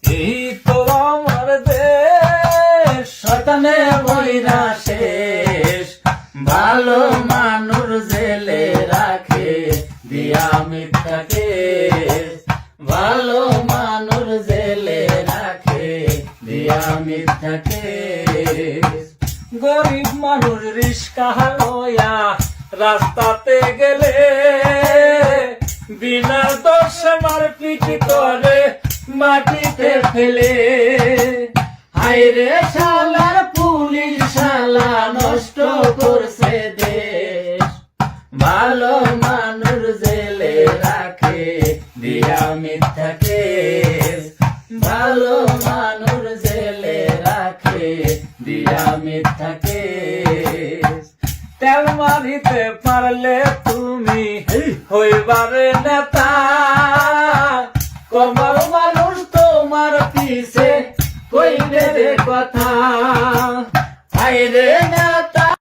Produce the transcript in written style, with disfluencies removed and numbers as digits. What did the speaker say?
এই তো আমার দেশ, শয়তানে বইরা শেষ। ভালো মানুষ জেলে রাখে দিয়া মিথ্যা কেস। ভালো মানুষ জেলে রাখে দিয়া মিথ্যা কেস। গরিব মানুষ রিস্কা লয়া রাস্তাতে গেলে বিনা দোষে মারপিট করে মাটিতে ফেলে। হায়রে শালার পুলিশ শালা নষ্ট করছে দেশ। ভালো মানুষ জেলে রাখে দিয়া মিথ্যা কেস। ভালো মানুষ জেলে রাখে দিয়া মিথ্যা কেস। তেল মারিতে পারলে তুমি হইবারে নেতা, কমাল মানুষ তোমার পিছে কইবে রে কথা। হায়রে না